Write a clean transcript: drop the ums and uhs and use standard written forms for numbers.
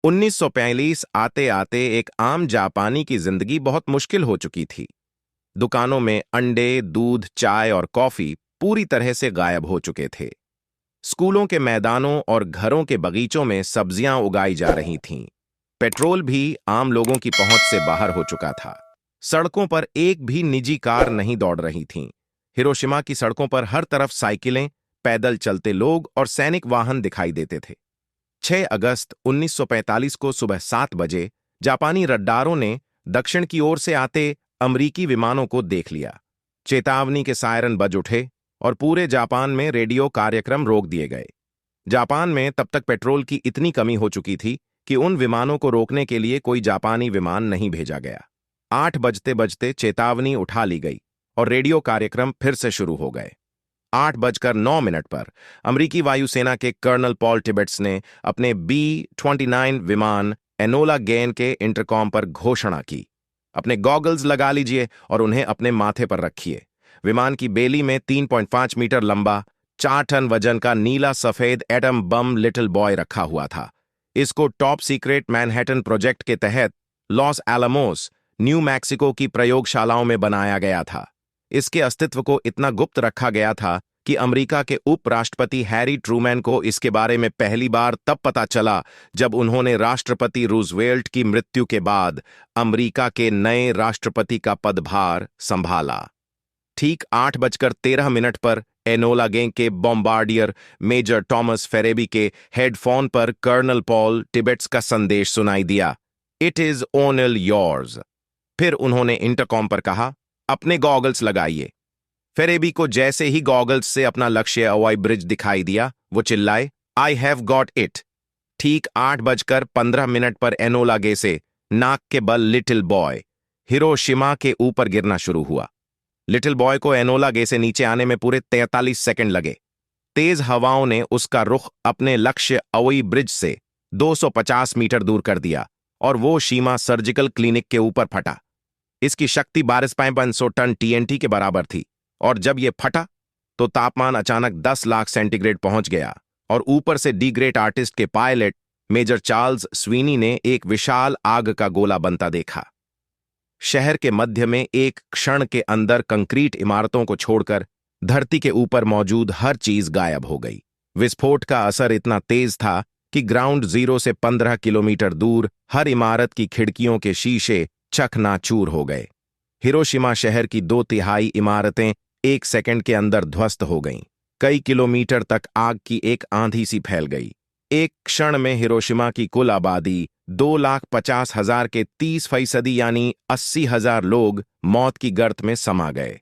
1945 आते आते एक आम जापानी की जिंदगी बहुत मुश्किल हो चुकी थी। दुकानों में अंडे, दूध, चाय और कॉफी पूरी तरह से गायब हो चुके थे। स्कूलों के मैदानों और घरों के बगीचों में सब्जियां उगाई जा रही थीं। पेट्रोल भी आम लोगों की पहुंच से बाहर हो चुका था। सड़कों पर एक भी निजी कार नहीं दौड़ रही थीं। हिरोशिमा की सड़कों पर हर तरफ साइकिलें, पैदल चलते लोग और सैनिक वाहन दिखाई देते थे। 6 अगस्त 1945 को सुबह 7 बजे जापानी रडारों ने दक्षिण की ओर से आते अमरीकी विमानों को देख लिया। चेतावनी के सायरन बज उठे और पूरे जापान में रेडियो कार्यक्रम रोक दिए गए। जापान में तब तक पेट्रोल की इतनी कमी हो चुकी थी कि उन विमानों को रोकने के लिए कोई जापानी विमान नहीं भेजा गया। 8 बजते बजते चेतावनी उठा ली गई और रेडियो कार्यक्रम फिर से शुरू हो गए। 8:09 पर अमेरिकी वायुसेना के कर्नल पॉल टिबेट्स ने अपने B-29 विमान एनोला गैन के इंटरकॉम पर घोषणा की, अपने गॉगल्स लगा लीजिए और उन्हें अपने माथे पर रखिए। विमान की बेली में 3.5 मीटर लंबा, 4 टन वजन का नीला सफेद एटम बम लिटिल बॉय रखा हुआ था। इसको टॉप सीक्रेट मैनहट्टन प्रोजेक्ट के तहत लॉस एलामोस, न्यू मैक्सिको की प्रयोगशालाओं में बनाया गया था। इसके अस्तित्व को इतना गुप्त रखा गया था कि अमेरिका के उपराष्ट्रपति हैरी ट्रूमैन को इसके बारे में पहली बार तब पता चला जब उन्होंने राष्ट्रपति रूजवेल्ट की मृत्यु के बाद अमेरिका के नए राष्ट्रपति का पदभार संभाला। ठीक 8:13 पर एनोला गैंग के बॉम्बार्डियर मेजर टॉमस फेरेबी के हेडफोन पर कर्नल पॉल टिबेट्स का संदेश सुनाई दिया, "इट इज ओनल योर्स।" फिर उन्होंने इंटरकॉम पर कहा, "अपने गॉगल्स लगाइए।" फेरेबी को जैसे ही गॉगल्स से अपना लक्ष्य हवाई ब्रिज दिखाई दिया, वो चिल्लाए, "आई हैव गॉट इट।" ठीक 8:15 पर एनोला गे से नाक के बल लिटिल बॉय हिरोशिमा के ऊपर गिरना शुरू हुआ। लिटिल बॉय को एनोला गे से नीचे आने में पूरे 43 सेकंड लगे। तेज हवाओं ने उसका रुख अपने लक्ष्य अवई ब्रिज से 250 मीटर दूर कर दिया और वो शीमा सर्जिकल क्लिनिक के ऊपर फटा। इसकी शक्ति 12,500 टन TNT के बराबर थी और जब यह फटा तो तापमान अचानक 10 लाख सेंटीग्रेड पहुंच गया और ऊपर से डी ग्रेट आर्टिस्ट के पायलट मेजर चार्ल्स स्वीनी ने एक विशाल आग का गोला बनता देखा। शहर के मध्य में एक क्षण के अंदर कंक्रीट इमारतों को छोड़कर धरती के ऊपर मौजूद हर चीज गायब हो गई। विस्फोट का असर इतना तेज था कि ग्राउंड जीरो से 15 किलोमीटर दूर हर इमारत की खिड़कियों के शीशे चकनाचूर हो गए। हिरोशिमा शहर की 2/3 इमारतें 1 सेकंड के अंदर ध्वस्त हो गईं। कई किलोमीटर तक आग की एक आंधी सी फैल गई। एक क्षण में हिरोशिमा की कुल आबादी 2,50,000 के 30% यानी 80,000 लोग मौत की गर्त में समा गए।